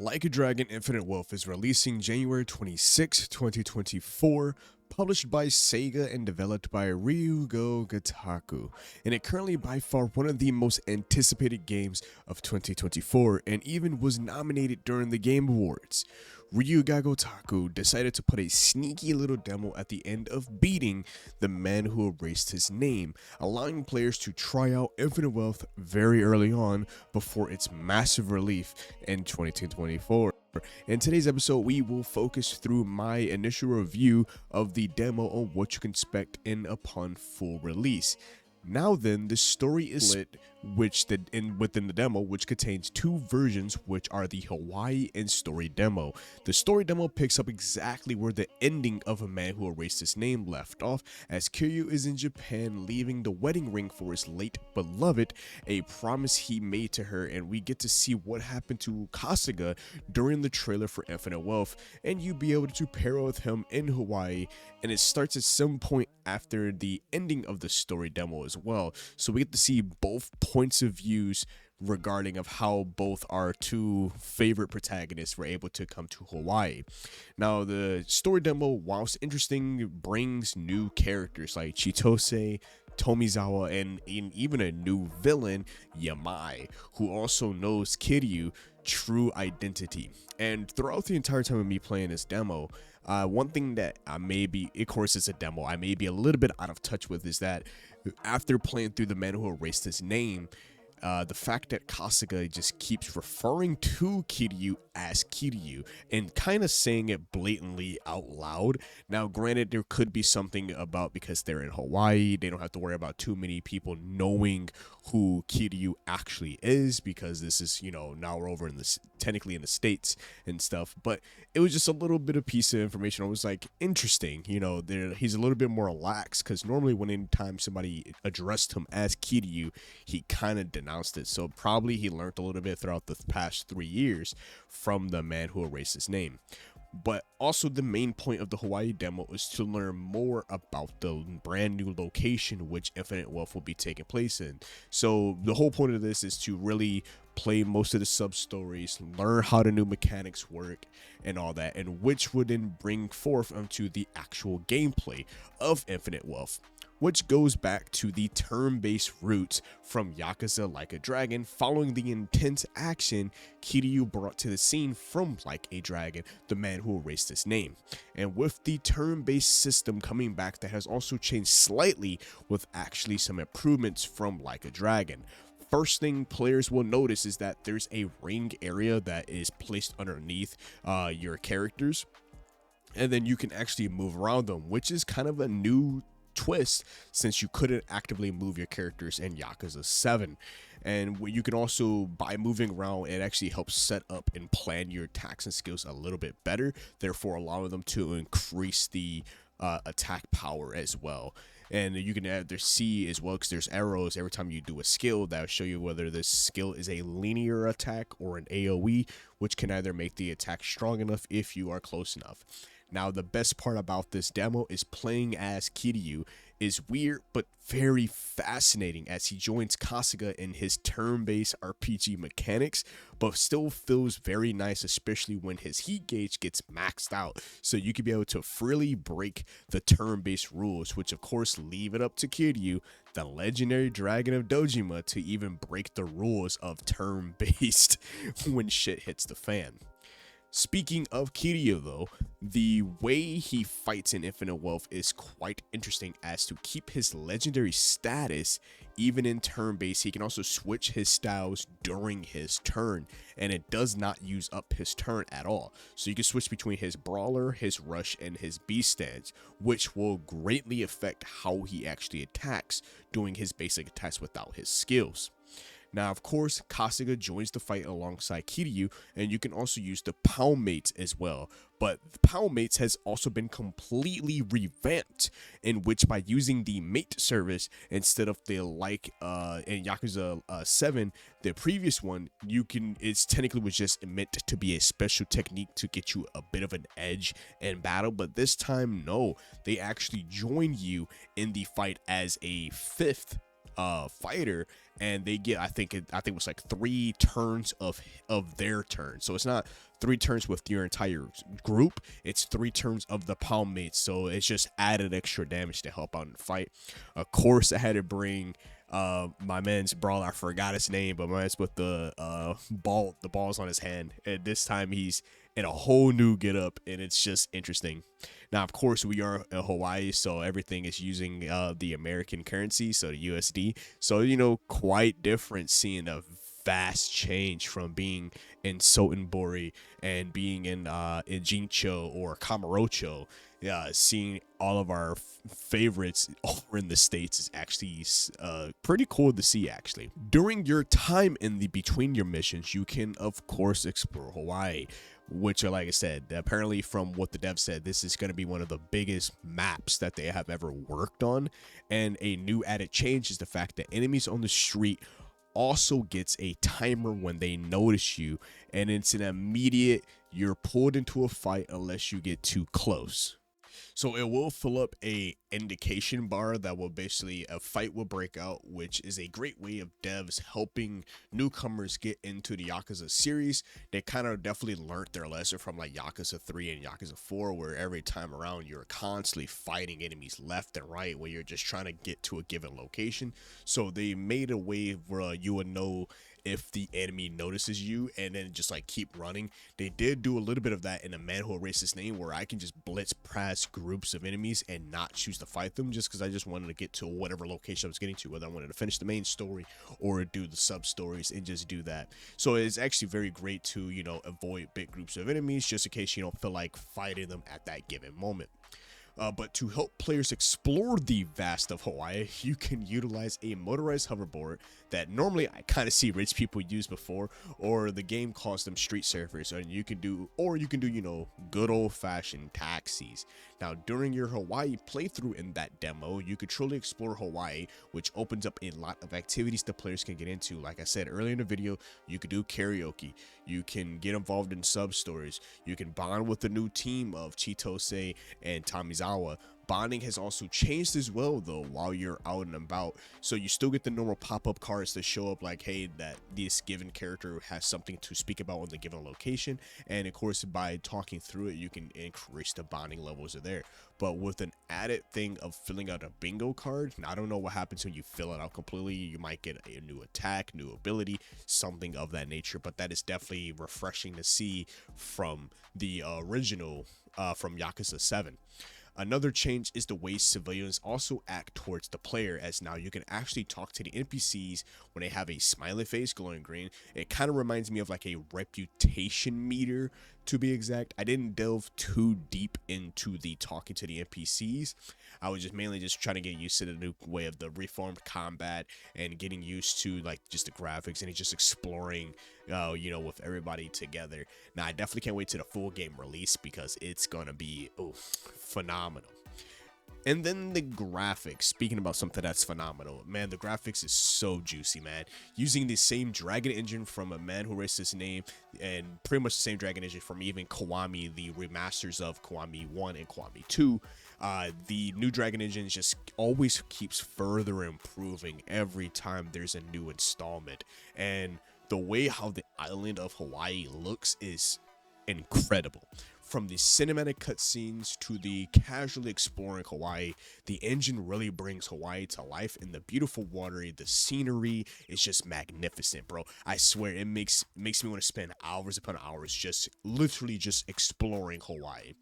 Like a Dragon Infinite Wealth is releasing January 26, 2024, published by SEGA and developed by Ryu Ga Gotoku, and it currently by far one of the most anticipated games of 2024 and even was nominated during the Game Awards. Ryu Ga Gotoku decided to put a sneaky little demo at the end of beating the man who erased his name, allowing players to try out Infinite Wealth very early on before its massive release in 2024. In today's episode, we will focus through my initial review of the demo on what you can expect in upon full release. Now then, the story is split within the demo, which contains two versions, which are the Hawaii and story demo. The story demo picks up exactly where the ending of A Man Who Erased His Name left off, as Kiryu is in Japan leaving the wedding ring for his late beloved, a promise he made to her, and we get to see what happened to Kasuga during the trailer for Infinite Wealth, and you be able to pair with him in Hawaii, and it starts at some point after the ending of the story demo as well. So we get to see both points of views regarding of how both our two favorite protagonists were able to come to Hawaii. Now, the story demo, whilst interesting, brings new characters like Chitose, Tomizawa, and even a new villain, Yamai, who also knows Kiryu true identity. And throughout the entire time of me playing this demo, one thing that I may be, of course it's a demo, I may be a little bit out of touch with is that after playing through The Man Who Erased His Name, the fact that Kasuga just keeps referring to Kiryu as Kiryu and kind of saying it blatantly out loud. Now, granted, there could be something about because they're in Hawaii, they don't have to worry about too many people knowing who Kiryu actually is, because this is, now we're over in this technically in the States and stuff. But it was just a little bit of piece of information. I was like, interesting, he's a little bit more relaxed, because normally when anytime somebody addressed him as Kiryu, he kind of denounced it. So probably he learned a little bit throughout the past 3 years from the man who erased his name. But also the main point of the Hawaii demo is to learn more about the brand new location which Infinite Wealth will be taking place in. So the whole point of this is to really play most of the sub stories, learn how the new mechanics work and all that, and which would then bring forth onto the actual gameplay of Infinite Wealth, which goes back to the turn-based roots from Yakuza Like a Dragon, following the intense action Kiryu brought to the scene from Like a Dragon, the man who erased his name. And with the turn-based system coming back, that has also changed slightly with actually some improvements from Like a Dragon. First thing players will notice is that there's a ring area that is placed underneath your characters, and then you can actually move around them, which is kind of a new twist since you couldn't actively move your characters in Yakuza 7. And you can also, by moving around, it actually helps set up and plan your attacks and skills a little bit better, therefore allowing them to increase the attack power as well. And you can add their C as well, because there's arrows every time you do a skill that will show you whether this skill is a linear attack or an AoE, which can either make the attack strong enough if you are close enough. Now, the best part about this demo is playing as Kiryu is weird but very fascinating, as he joins Kasuga in his turn-based RPG mechanics, but still feels very nice, especially when his heat gauge gets maxed out, so you can be able to freely break the turn-based rules, which of course leave it up to Kiryu, the legendary dragon of Dojima, to even break the rules of turn-based when shit hits the fan. Speaking of Kiryu though, the way he fights in Infinite Wealth is quite interesting, as to keep his legendary status even in turn-based, he can also switch his styles during his turn, and it does not use up his turn at all. So you can switch between his brawler, his rush, and his beast stance, which will greatly affect how he actually attacks, doing his basic attacks without his skills. Now, of course, Kasuga joins the fight alongside Kiryu, and you can also use the Pound Mates as well. But the Pound Mates has also been completely revamped, in which by using the mate service instead of the in Yakuza 7, the previous one, it's technically was just meant to be a special technique to get you a bit of an edge in battle. But this time, no, they actually join you in the fight as a fifth fighter, and they get, I think it was like 3 turns of their turn. So it's not 3 turns with your entire group, it's 3 turns of the palm mates. So it's just added extra damage to help out in the fight. Of course, I had to bring my man's brawler. I forgot his name, but my man's with the balls on his hand, and this time he's in a whole new getup, and it's just interesting. Now, of course, we are in Hawaii, so everything is using the American currency, so the USD. So, you know, quite different seeing a vast change from being in Sotenbori and being in Jincho or Kamurocho. Seeing all of our favorites over in the States is actually pretty cool to see, actually. During your time in the between your missions, you can, of course, explore Hawaii, which, like I said, apparently from what the dev said, this is going to be one of the biggest maps that they have ever worked on. And a new added change is the fact that enemies on the street also gets a timer when they notice you, and it's an immediate, you're pulled into a fight unless you get too close. So it will fill up a indication bar that will basically, a fight will break out, which is a great way of devs helping newcomers get into the Yakuza series. They kind of definitely learned their lesson from like Yakuza 3 and Yakuza 4, where every time around you're constantly fighting enemies left and right where you're just trying to get to a given location. So they made a way where you would know if the enemy notices you and then just like keep running. They did do a little bit of that in A Man Who Erased His Name, where I can just blitz past groups of enemies and not choose to fight them, just because I just wanted to get to whatever location I was getting to, whether I wanted to finish the main story or do the sub stories, and just do that. So it's actually very great to, you know, avoid big groups of enemies just in case you don't feel like fighting them at that given moment. But to help players explore the vast of Hawaii, you can utilize a motorized hoverboard that normally I kind of see rich people use before, or the game calls them street surfers, and you can do, you know, good old-fashioned taxis. Now, during your Hawaii playthrough in that demo, you could truly explore Hawaii, which opens up a lot of activities the players can get into. Like I said earlier in the video, you could do karaoke, you can get involved in sub stories, you can bond with the new team of Chitose and Tamizawa. Bonding has also changed as well, though, while you're out and about. So you still get the normal pop-up cards that show up like, hey, that this given character has something to speak about on the given location. And of course, by talking through it, you can increase the bonding levels are there. But with an added thing of filling out a bingo card, I don't know what happens when you fill it out completely. You might get a new attack, new ability, something of that nature. But that is definitely refreshing to see from the original, from Yakuza 7. Another change is the way civilians also act towards the player, as now you can actually talk to the NPCs when they have a smiley face glowing green. It kind of reminds me of like a reputation meter, to be exact. I didn't delve too deep into the talking to the NPCs. I was just mainly just trying to get used to the new way of the reformed combat and getting used to like just the graphics and just exploring, you know, with everybody together. Now, I definitely can't wait to the full game release because it's gonna be phenomenal. And then the graphics, speaking about something that's phenomenal, man, the graphics is so juicy, man. Using the same Dragon engine from A Man Who Erased His Name, and pretty much the same Dragon engine from even Kiwami, the remasters of Kiwami 1 and Kiwami 2. The new Dragon engine just always keeps further improving every time there's a new installment. And the way how the island of Hawaii looks is incredible. From the cinematic cutscenes to the casually exploring Hawaii, the engine really brings Hawaii to life, and the beautiful water, the scenery is just magnificent, bro. I swear it makes me want to spend hours upon hours just literally just exploring Hawaii.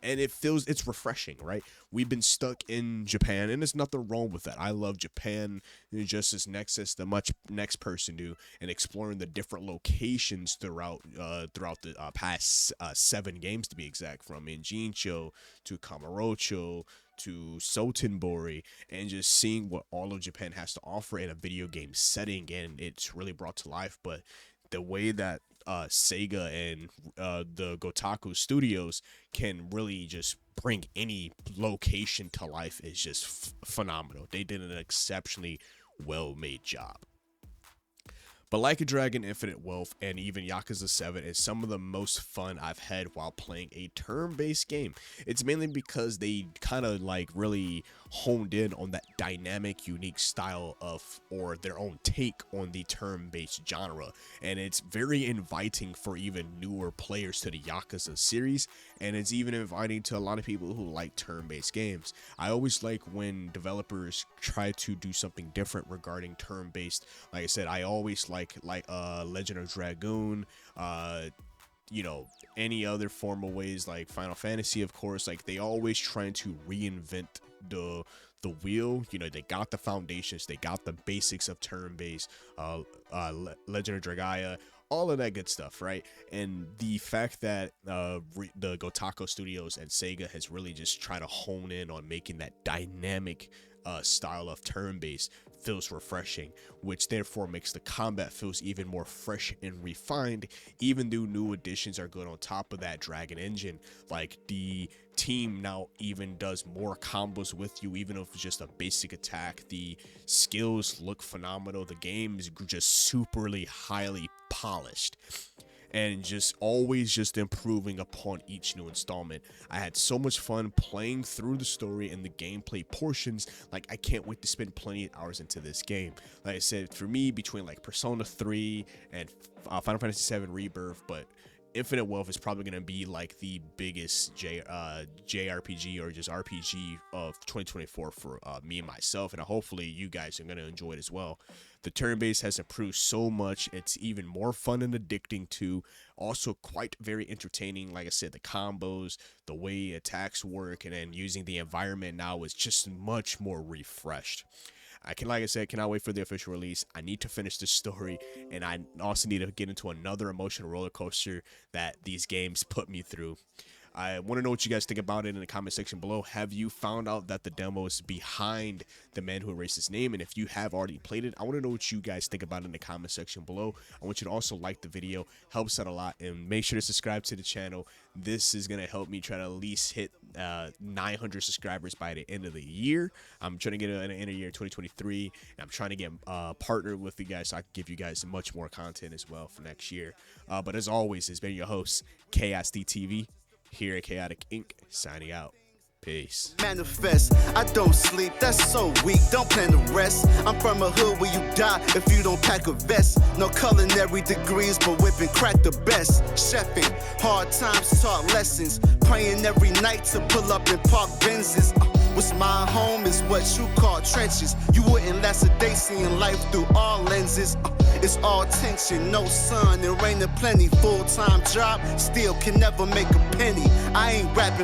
And it's refreshing, right? We've been stuck in Japan, and there's nothing wrong with that. I love Japan just as the next person do, and exploring the different locations throughout the past 7 games, to be exact, from Injincho to Kamurocho to Sotenbori, and just seeing what all of Japan has to offer in a video game setting, and it's really brought to life. But the way that SEGA and the Gotoku studios can really just bring any location to life is just phenomenal. They did an exceptionally well-made job. But Like a Dragon, Infinite Wealth, and even Yakuza 7 is some of the most fun I've had while playing a turn-based game. It's mainly because they kind of like really honed in on that dynamic, unique style of, or their own take on the turn-based genre, and it's very inviting for even newer players to the Yakuza series, and it's even inviting to a lot of people who like turn-based games. I always like when developers try to do something different regarding turn-based. Like I said, I always like Legend of Dragoon, you know, any other form of ways, like Final Fantasy, of course. Like, they always trying to reinvent the wheel. You know, they got the foundations, they got the basics of turn-based, Legend of Dragaya, all of that good stuff, right? And the fact that the Gotoku Studios and Sega has really just tried to hone in on making that dynamic style of turn-based feels refreshing, which therefore makes the combat feels even more fresh and refined, even though new additions are good on top of that Dragon engine. Like, the team now even does more combos with you, even if it's just a basic attack. The skills look phenomenal. The game is just superly highly polished, and just always just improving upon each new installment. I had so much fun playing through the story and the gameplay portions. Like, I can't wait to spend plenty of hours into this game. Like I said, for me, between like Persona 3 and Final Fantasy VII Rebirth, but Infinite Wealth is probably going to be like the biggest JRPG or just RPG of 2024 for me and myself, and hopefully you guys are going to enjoy it as well. The turn-based has improved so much. It's even more fun and addicting too. Also quite very entertaining. Like I said, the combos, the way attacks work, and then using the environment now is just much more refreshed. Like I said, cannot wait for the official release. I need to finish this story, and I also need to get into another emotional roller coaster that these games put me through. I want to know what you guys think about it in the comment section below. Have you found out that the demo is behind The Man Who Erased His Name? And if you have already played it, I want to know what you guys think about it in the comment section below. I want you to also like the video. Helps out a lot. And make sure to subscribe to the channel. This is going to help me try to at least hit 900 subscribers by the end of the year. I'm trying to get an end of year 2023. And I'm trying to get partnered with you guys so I can give you guys much more content as well for next year. But as always, it's been your host, KSDTV. Here at Chaotic Inc. signing out. Peace. Manifest, I don't sleep, that's so weak, don't plan to rest. I'm from a hood where you die if you don't pack a vest. No culinary degrees, but whipping crack the best. Chefing, hard times taught lessons. Praying every night to pull up in park Benzes. What's my home is what you call trenches. You wouldn't last a day seeing life through all lenses. It's all tension, no sun, and rain and plenty. Full-time job, still can never make a penny. I ain't rapping.